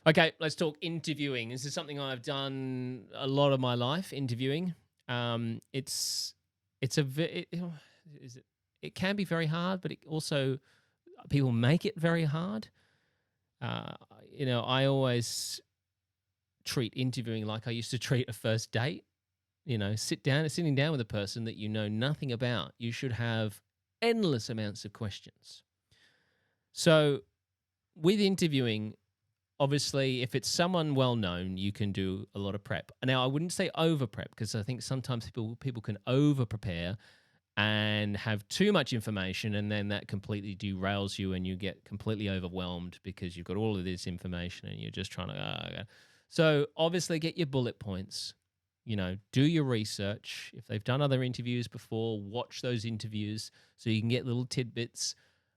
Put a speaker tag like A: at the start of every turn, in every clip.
A: Okay, let's talk interviewing. This is something I've done a lot of my life. Interviewing. It's it's a is it it can be very hard, but it also people make it very hard. Uh, I always treat interviewing like I used to treat a first date. Sitting down with a person that you know nothing about. You should have endless amounts of questions. So with interviewing, obviously, if it's someone well known, you can do a lot of prep. Now, I wouldn't say over prep because I think sometimes people can over prepare and have too much information, and then that completely derails you, and you get completely overwhelmed because you've got all of this information and you're just trying to. Okay. So obviously, get your bullet points. Do your research. If they've done other interviews before, watch those interviews so you can get little tidbits.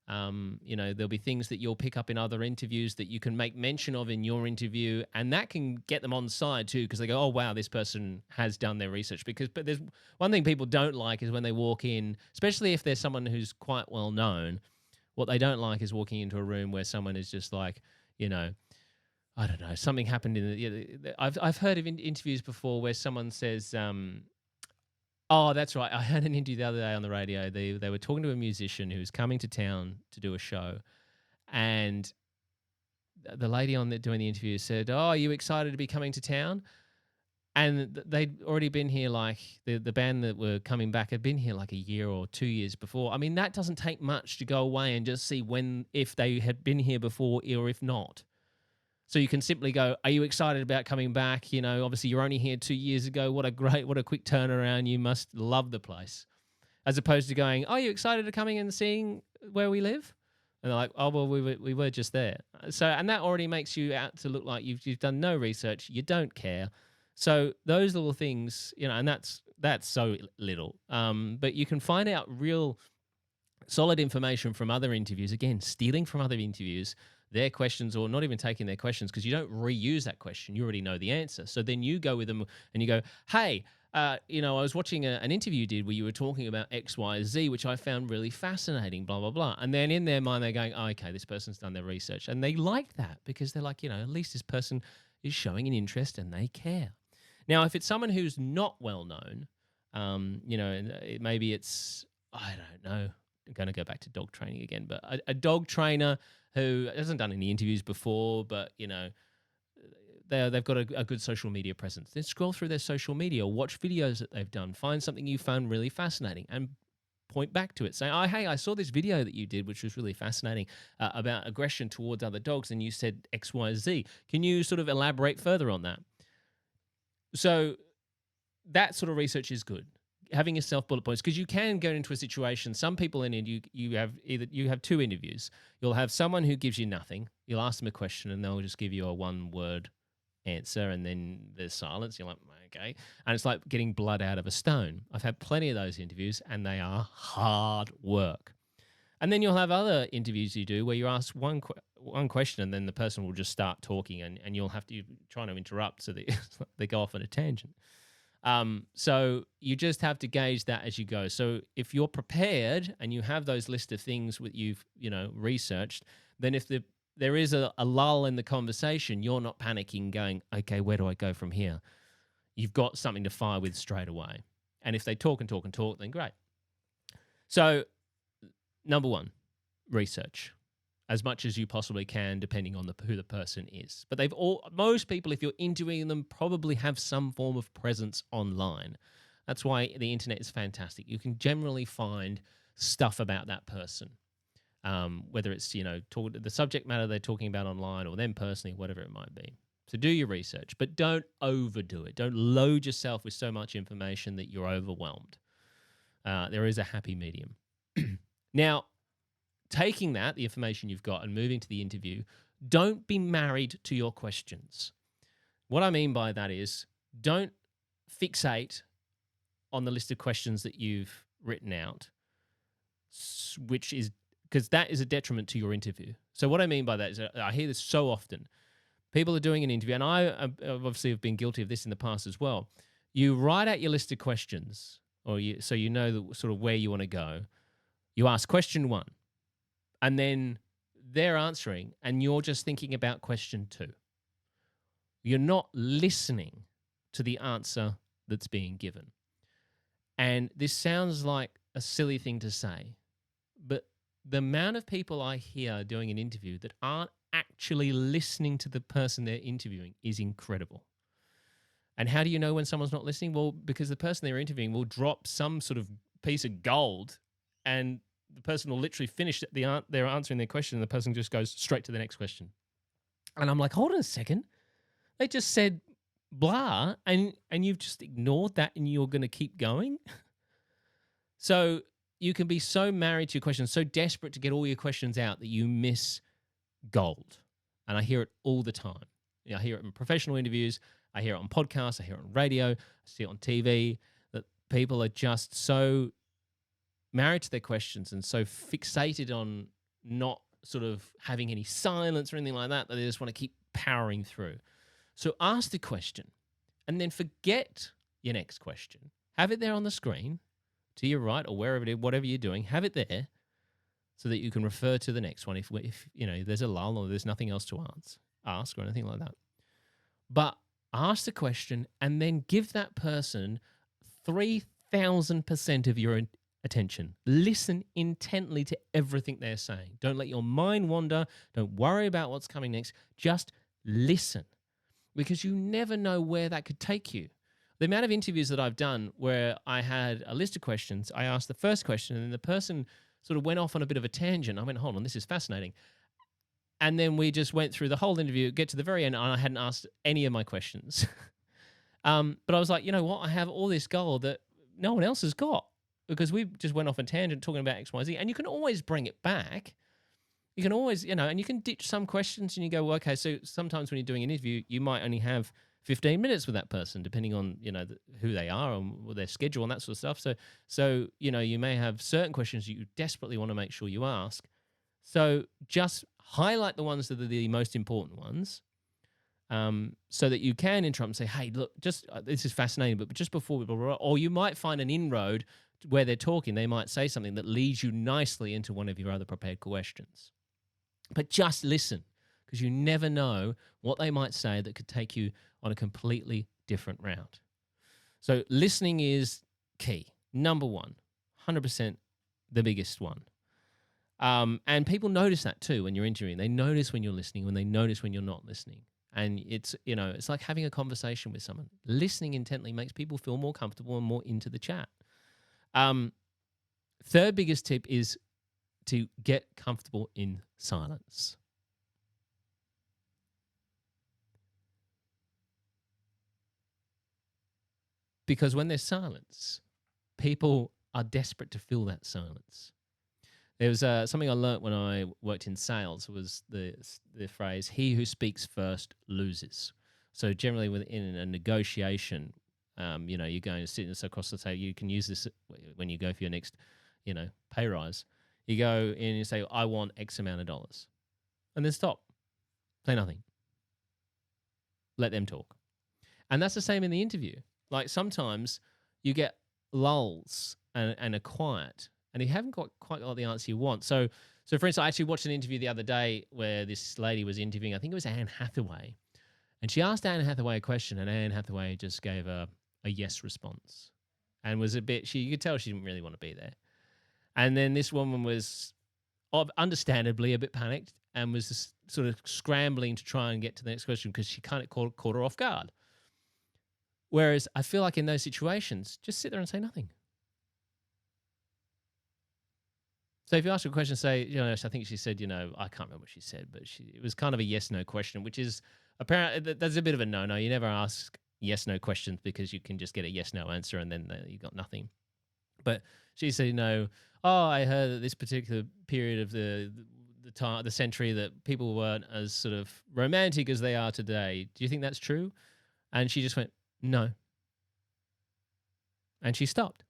A: There'll be things that you'll pick up in other interviews that you can make mention of in your interview, and that can get them on side too because they go, "Oh wow, this person has done their research." But there's one thing people don't like is when they walk in, especially if there's someone who's quite well known. What they don't like is walking into a room where someone is just like, you know, I don't know, something happened in I've heard of interviews before where someone says, oh, that's right. I had an interview the other day on the radio. They were talking to a musician who was coming to town to do a show, and the lady doing the interview said, "Oh, are you excited to be coming to town?" And they'd already been here, like the band that were coming back had been here like a year or 2 years before. I mean, that doesn't take much to go away and just see if they had been here before or if not. So you can simply go, "Are you excited about coming back? Obviously you're only here 2 years ago. What a quick turnaround. You must love the place." As opposed to going, "Are you excited to coming and seeing where we live?" And they're like, "Oh, well, we were just there." And that already makes you out to look like you've done no research. You don't care. So those little things, and that's so little. But you can find out real solid information from other interviews. Again, stealing from other interviews, their questions, or not even taking their questions because you don't reuse that question. You already know the answer. So then you go with them and you go, "Hey, I was watching an interview you did where you were talking about X, Y, Z, which I found really fascinating, blah, blah, blah." And then in their mind, they're going, "Oh, okay, this person's done their research." And they like that because they're like, at least this person is showing an interest and they care. Now, if it's someone who's not well known, maybe it's, I don't know, I'm going to go back to dog training again, but a dog trainer who hasn't done any interviews before, but, they've got a good social media presence. Then scroll through their social media, watch videos that they've done, find something you found really fascinating, and point back to it. Say, "Oh, hey, I saw this video that you did, which was really fascinating about aggression towards other dogs, and you said X, Y, Z. Can you sort of elaborate further on that?" So that sort of research is good. Having yourself bullet points, because you can go into a situation. Some people in it, you have two interviews. You'll have someone who gives you nothing. You'll ask them a question and they'll just give you a one word answer, and then there's silence. You're like, okay, and it's like getting blood out of a stone. I've had plenty of those interviews, and they are hard work. And then you'll have other interviews you do where you ask one question, and then the person will just start talking, and you'll have to trying to interrupt so that they go off on a tangent. So you just have to gauge that as you go. So if you're prepared and you have those list of things that you've researched, then if there is a lull in the conversation, you're not panicking, going, "Okay, where do I go from here?" You've got something to fire with straight away. And if they talk and talk and talk, then great. So number one, research as much as you possibly can, depending on who the person is. But most people, if you're interviewing them, probably have some form of presence online. That's why the internet is fantastic. You can generally find stuff about that person, whether it's the subject matter they're talking about online or them personally, whatever it might be. So do your research, but don't overdo it. Don't load yourself with so much information that you're overwhelmed. There is a happy medium. Now, taking the information you've got, and moving to the interview, don't be married to your questions. What I mean by that is, don't fixate on the list of questions that you've written out, which is because that is a detriment to your interview. So what I mean by that is, I hear this so often. People are doing an interview, and I obviously have been guilty of this in the past as well. You write out your list of questions, so you know sort of where you want to go. You ask question one, and then they're answering, and you're just thinking about question two. You're not listening to the answer that's being given. And this sounds like a silly thing to say, but the amount of people I hear doing an interview that aren't actually listening to the person they're interviewing is incredible. And how do you know when someone's not listening? Well, because the person they're interviewing will drop some sort of piece of gold, and the person will literally finish their answering their question, and the person just goes straight to the next question. And I'm like, hold on a second. They just said blah, and you've just ignored that, and you're going to keep going? So you can be so married to your questions, so desperate to get all your questions out that you miss gold. And I hear it all the time. I hear it in professional interviews. I hear it on podcasts. I hear it on radio. I see it on TV, that people are just so married to their questions and so fixated on not sort of having any silence or anything like that, that they just want to keep powering through. So ask the question and then forget your next question. Have it there on the screen to your right or wherever it is, whatever you're doing, have it there so that you can refer to the next one if there's a lull or there's nothing else to ask or anything like that. But ask the question and then give that person 3,000% of your attention. Listen intently to everything they're saying. Don't let your mind wander. Don't worry about what's coming next. Just listen, because you never know where that could take you. The amount of interviews that I've done where I had a list of questions, I asked the first question and then the person sort of went off on a bit of a tangent. I went, hold on, this is fascinating. And then we just went through the whole interview, get to the very end, and I hadn't asked any of my questions. But I was like, you know what? I have all this gold that no one else has got, because we just went off a tangent talking about X, Y, Z. And you can always bring it back. You can always, and you can ditch some questions and you go, well, okay, so sometimes when you're doing an interview, you might only have 15 minutes with that person, depending on, who they are and their schedule and that sort of stuff. So you may have certain questions you desperately want to make sure you ask. So just highlight the ones that are the most important ones, so that you can interrupt and say, hey, look, this is fascinating, but just before or you might find an inroad where they're talking. They might say something that leads you nicely into one of your other prepared questions. But just listen, because you never know what they might say that could take you on a completely different route. So listening is key. Number one, 100% the biggest one. And people notice that too when you're interviewing. They notice when you're listening, when they notice when you're not listening. And it's like having a conversation with someone. Listening intently makes people feel more comfortable and more into the chat. Third biggest tip is to get comfortable in silence. Because when there's silence, people are desperate to fill that silence. There was something I learnt when I worked in sales, was the phrase, he who speaks first loses. So generally within a negotiation, you're going to sit across the table. You can use this when you go for your next, pay rise. You go in and you say, I want X amount of dollars. And then stop. Say nothing. Let them talk. And that's the same in the interview. Like sometimes you get lulls and a quiet, and you haven't quite got the answer you want. So for instance, I actually watched an interview the other day where this lady was interviewing, I think it was Anne Hathaway. And she asked Anne Hathaway a question, and Anne Hathaway just gave a yes response. And was you could tell she didn't really want to be there. And then this woman was understandably a bit panicked and was just sort of scrambling to try and get to the next question because she kind of caught her off guard. Whereas I feel like in those situations, just sit there and say nothing. So if you ask her a question, say, I think she said, I can't remember what she said, but it was kind of a yes/no question, which is apparently that's a bit of a no-no. You never ask yes/no questions because you can just get a yes/no answer and then you got nothing. But she said, I heard that this particular period of the century that people weren't as sort of romantic as they are today. Do you think that's true? And she just went, no. And she stopped.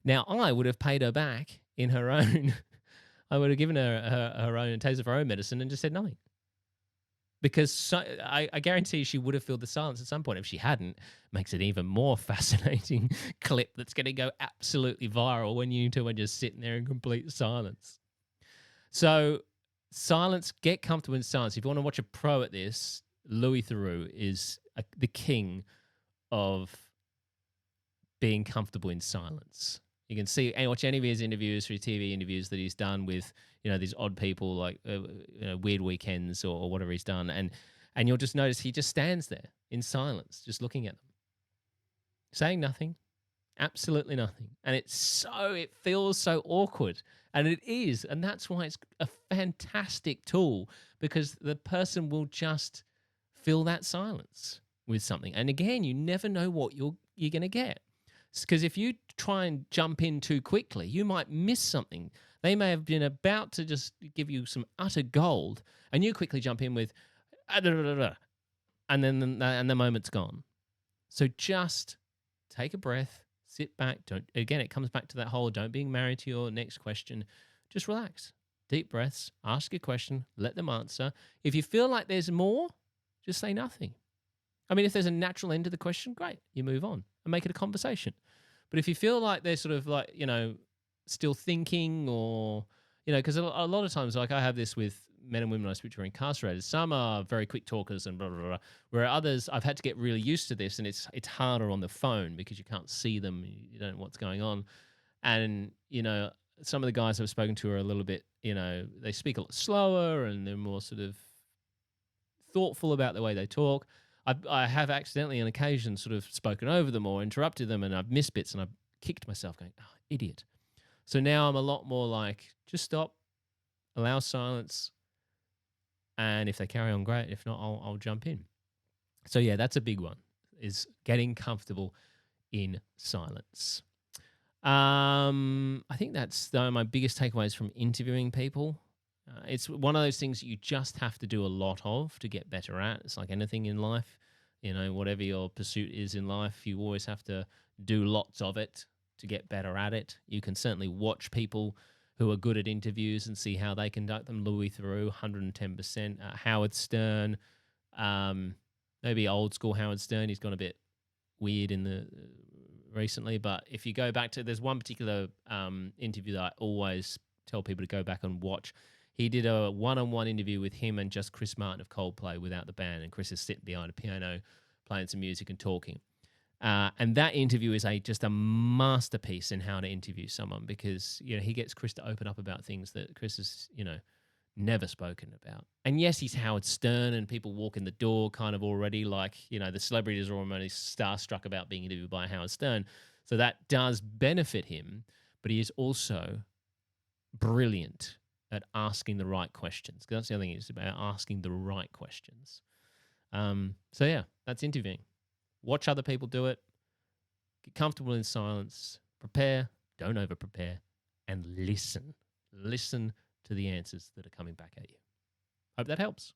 A: Now, I would have paid her back in her own. I would have given her her own taste of her own medicine and just said nothing. Because I guarantee she would have filled the silence at some point. If she hadn't, makes it even more fascinating clip that's going to go absolutely viral when you two are just sitting there in complete silence. So silence, get comfortable in silence. If you want to watch a pro at this, Louis Theroux is the king of being comfortable in silence. You can see and watch any of his interviews or TV interviews that he's done with, these odd people like Weird Weekends or whatever he's done, and you'll just notice he just stands there in silence, just looking at them, saying nothing, absolutely nothing, and it feels so awkward, and it is, and that's why it's a fantastic tool, because the person will just fill that silence with something, and again, you never know what you're going to get. Because if you try and jump in too quickly, you might miss something. They may have been about to just give you some utter gold, and you quickly jump in with, and then the moment's gone. So just take a breath, sit back. Again, it comes back to that whole don't be married to your next question. Just relax, deep breaths, ask a question, let them answer. If you feel like there's more, just say nothing. I mean, if there's a natural end to the question, great, you move on and make it a conversation. But if you feel like they're sort of like, still thinking or, because a lot of times, like I have this with men and women I speak to who are incarcerated. Some are very quick talkers and blah, blah, blah, where others, I've had to get really used to this, and it's harder on the phone because you can't see them, you don't know what's going on. And, some of the guys I've spoken to are a little bit, they speak a lot slower and they're more sort of thoughtful about the way they talk. I have accidentally on occasion sort of spoken over them or interrupted them, and I've missed bits and I've kicked myself going, oh, idiot. So now I'm a lot more like, just stop, allow silence, and if they carry on, great. If not, I'll jump in. So yeah, that's a big one, is getting comfortable in silence. I think that's my biggest takeaways from interviewing people. It's one of those things that you just have to do a lot of to get better at. It's like anything in life, whatever your pursuit is in life, you always have to do lots of it to get better at it. You can certainly watch people who are good at interviews and see how they conduct them. Louis Theroux, 110%. Howard Stern, maybe old school Howard Stern. He's gone a bit weird in the recently, but if you go back to, there's one particular interview that I always tell people to go back and watch. He did a one-on-one interview with him and just Chris Martin of Coldplay without the band, and Chris is sitting behind a piano playing some music and talking. And that interview is just a masterpiece in how to interview someone, because he gets Chris to open up about things that Chris has never spoken about. And yes, he's Howard Stern, and people walk in the door kind of already like the celebrities are almost starstruck about being interviewed by Howard Stern. So that does benefit him, but he is also brilliant at asking the right questions, because that's the other thing, it's about asking the right questions. So yeah, that's interviewing. Watch other people do it, get comfortable in silence, prepare, don't over prepare, and listen to the answers that are coming back at you. Hope that helps.